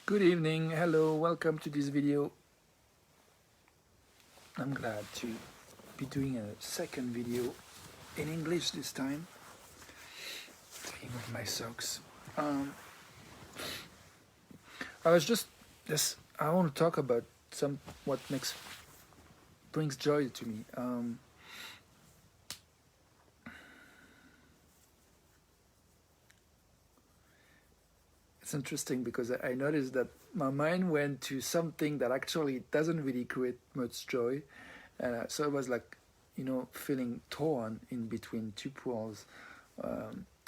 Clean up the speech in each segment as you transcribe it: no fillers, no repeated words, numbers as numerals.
Good evening, hello, welcome to this video. I'm glad to be doing a second video in English this time. Taking off my socks. I was just I want to talk about what brings joy to me. It's interesting because I noticed that my mind went to something that actually doesn't really create much joy, and so it was like, feeling torn in between two poles,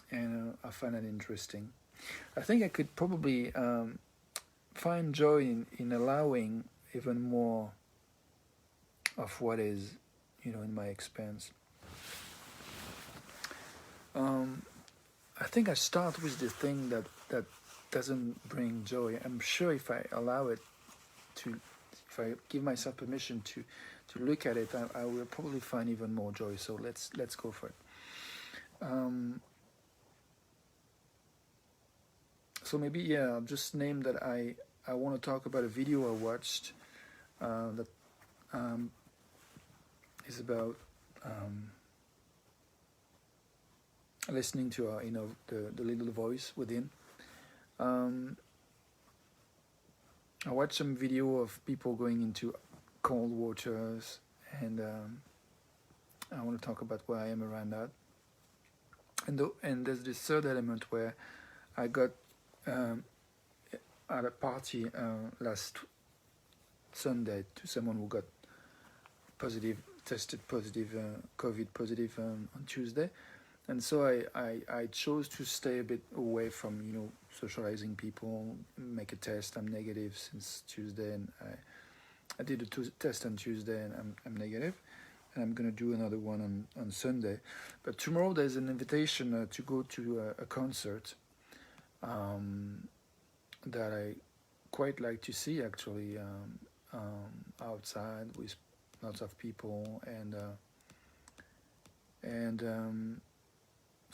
and I find that interesting. I think I could probably find joy in allowing even more of what is, in my experience. I think I start with the thing that doesn't bring joy. I'm sure if I allow it if I give myself permission to look at it, I will probably find even more joy. So let's go for it. So maybe I'll just name that I want to talk about a video I watched that is about listening to the little voice within. I watched some video of people going into cold waters, and I want to talk about where I am around that. And there's this third element where I got at a party last Sunday to someone who got tested positive, COVID positive on Tuesday. And so I chose to stay a bit away from, socializing people, make a test. I'm negative since Tuesday, and I did a test on Tuesday, and I'm negative. And I'm going to do another one on Sunday. But tomorrow there's an invitation to go to a concert that I quite like to see, actually, outside with lots of people. And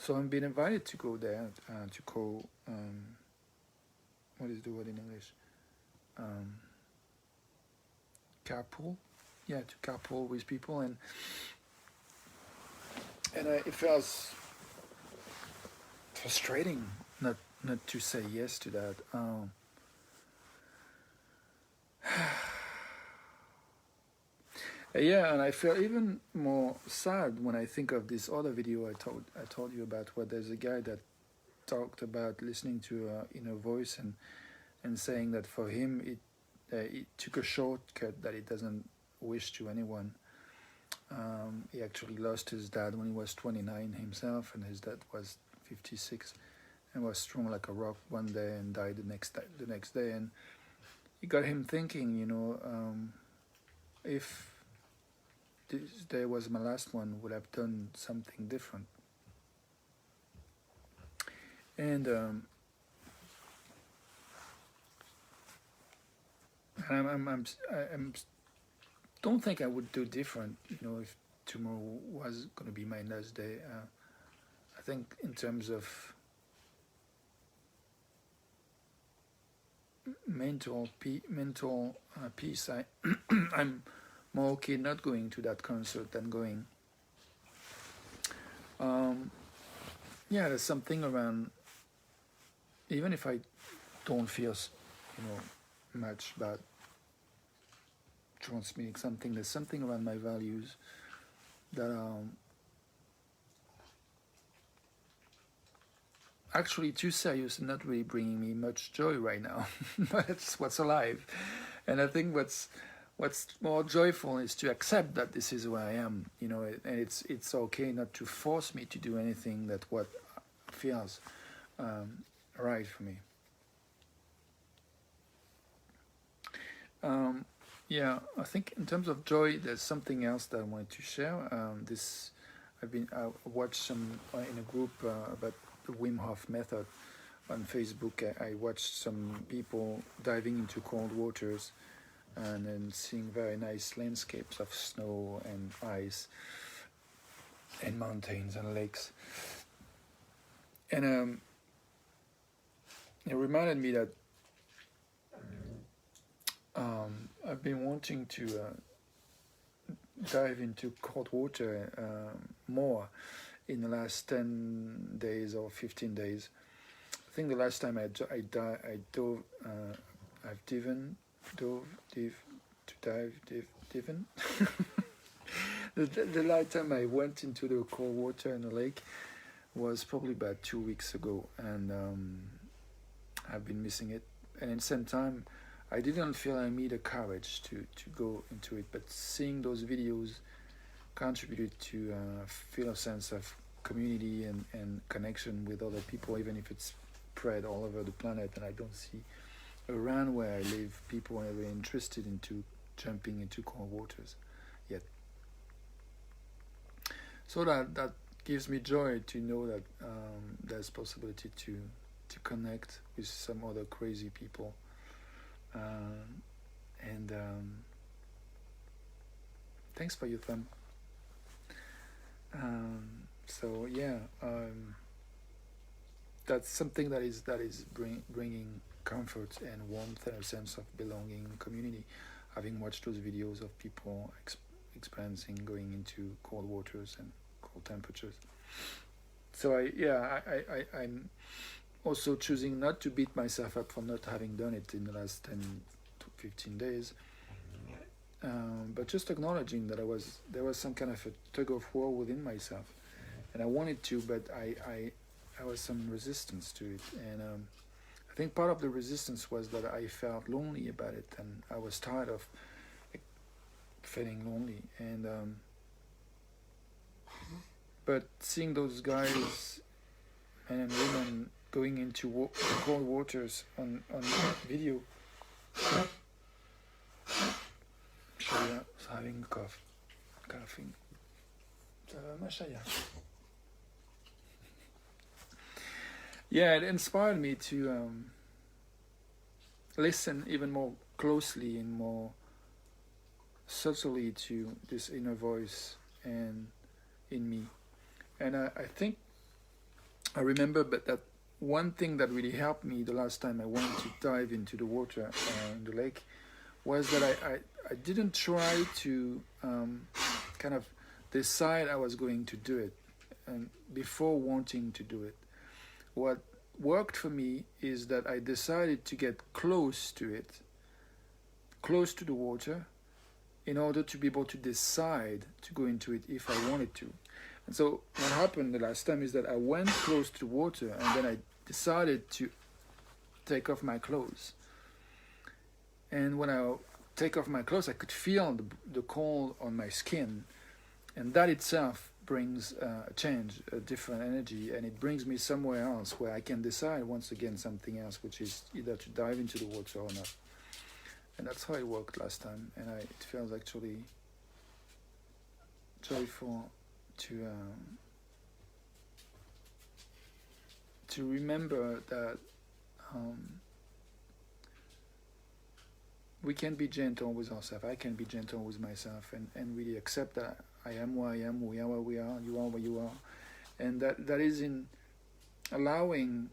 so I'm being invited to go there, to go, what is the word in English? Carpool? Yeah, to carpool with people. And it feels frustrating not to say yes to that. Yeah, and I feel even more sad when I think of this other video I told you about, where there's a guy that talked about listening to inner voice and saying that for him it took a shortcut that he doesn't wish to anyone. He actually lost his dad when he was 29 himself, and his dad was 56 and was strong like a rock one day and died the next day. And it got him thinking, if this day was my last one, would have done something different. And I'm don't think I would do different, if tomorrow was going to be my last day. I think in terms of mental peace, I'm more okay not going to that concert than going. There's something around, even if I don't feel, much about transmitting something, there's something around my values that are actually too serious and not really bringing me much joy right now. But it's what's alive. And I think what's more joyful is to accept that this is where I am, and it's okay not to force me to do anything that what feels right for me. I think in terms of joy, there's something else that I wanted to share. I watched some in a group about the Wim Hof method on Facebook. I watched some people diving into cold waters and then seeing very nice landscapes of snow and ice and mountains and lakes. And it reminded me that I've been wanting to dive into cold water more in the last 10 days or 15 days. I think the last time I dove, I've diven, diven. The last time I went into the cold water in the lake was probably about 2 weeks ago, and I've been missing it. And at the same time, I didn't feel I need the courage to go into it, but seeing those videos contributed to feel a sense of community and connection with other people, even if it's spread all over the planet. And I don't see around where I live people are very interested into jumping into cold waters yet. So that gives me joy to know that there's possibility to connect with some other crazy people. And thanks for your thumb. So yeah, that's something that is bringing comfort and warmth and a sense of belonging, community. Having watched those videos of people experiencing going into cold waters and cold temperatures. So I'm also choosing not to beat myself up for not having done it in the last 10 to 15 days, but just acknowledging that there was some kind of a tug of war within myself, and I wanted to, but I was some resistance to it, and I think part of the resistance was that I felt lonely about it, and I was tired of feeling lonely, and but seeing those guys and women going into cold waters on video. Shaya is having coughing. Ça va, ma Shaya? Yeah, it inspired me to listen even more closely and more subtly to this inner voice and in me. And I think I remember that one thing that really helped me the last time I went to dive into the water in the lake was that I didn't try to kind of decide I was going to do it and before wanting to do it. What worked for me is that I decided to get close to it, close to the water, in order to be able to decide to go into it if I wanted to. And so what happened the last time is that I went close to the water and then I decided to take off my clothes. And when I take off my clothes, I could feel the cold on my skin. And that itself brings a change, a different energy, and it brings me somewhere else where I can decide once again something else, which is either to dive into the water or not. And that's how it worked last time, and it feels actually joyful to remember that we can be gentle with ourselves. I can be gentle with myself and really accept that I am where I am, we are where we are, you are where you are. And that is in allowing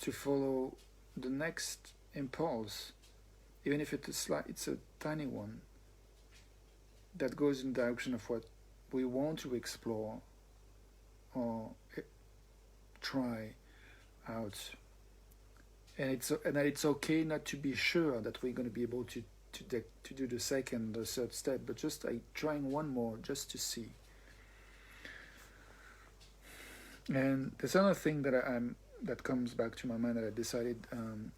to follow the next impulse, even if it's a tiny one, that goes in the direction of what we want to explore or try out. And it's okay not to be sure that we're going to be able to do the second or third step, but just trying one more just to see. And there's another thing that comes back to my mind that I decided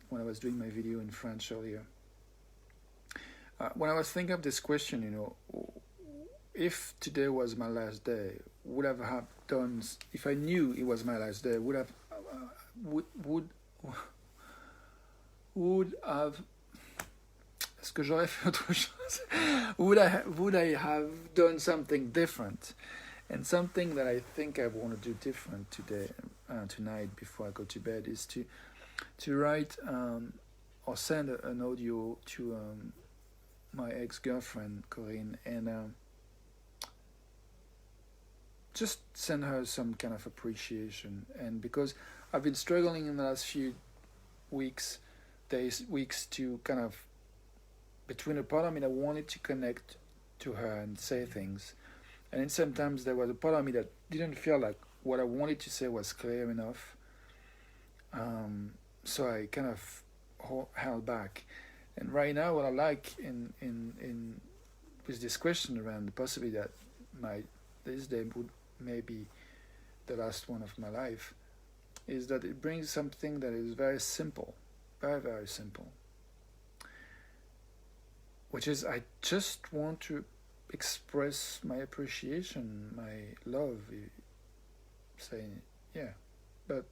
when I was doing my video in French earlier. When I was thinking of this question, if today was my last day, would I have done? If I knew it was my last day, would have Est-ce que j'aurais fait autre chose? Would I have done something different? And something that I think I want to do different tonight before I go to bed is to write or send an audio to my ex-girlfriend Corinne and just send her some kind of appreciation. And because I've been struggling in the last few weeks to kind of between a part of me that wanted to connect to her and say things, and then sometimes there was a part of me that didn't feel like what I wanted to say was clear enough. So I kind of held back. And right now, what I like in with this question around the possibility that this day would maybe the last one of my life, is that it brings something that is very simple, very, very simple, which is I just want to express my appreciation, my love, saying, yeah, but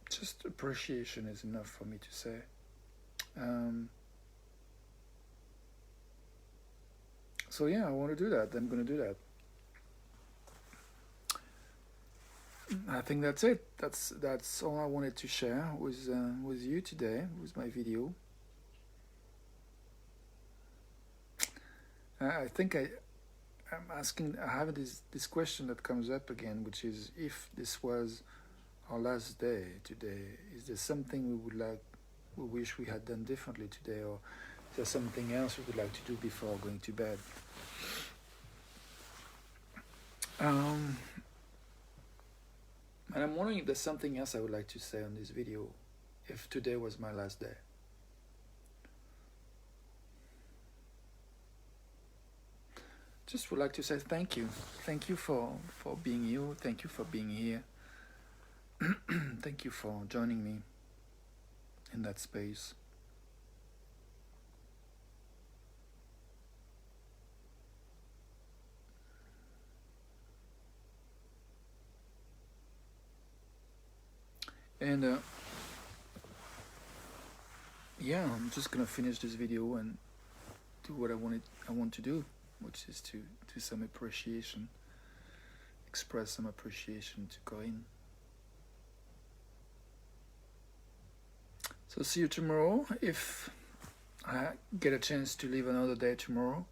just appreciation is enough for me to say. So yeah, I want to do that. I'm going to do that. I think that's it. That's all I wanted to share with you today with my video. I think I'm asking. I have this question that comes up again, which is if this was our last day today, is there something we wish we had done differently today, or is there something else we would like to do before going to bed? And I'm wondering if there's something else I would like to say on this video, if today was my last day. Just would like to say thank you. Thank you for being you. Thank you for being here. Thank you for joining me in that space. And yeah, I'm just gonna finish this video and do what I want to do, which is to do some appreciation, express some appreciation to Corinne. So see you tomorrow if I get a chance to live another day tomorrow.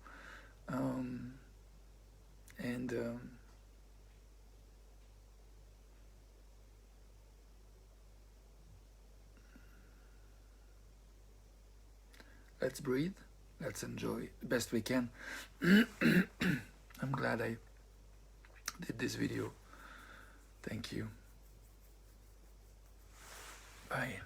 Let's breathe. Let's enjoy the best we can. I'm glad I did this video. Thank you. Bye.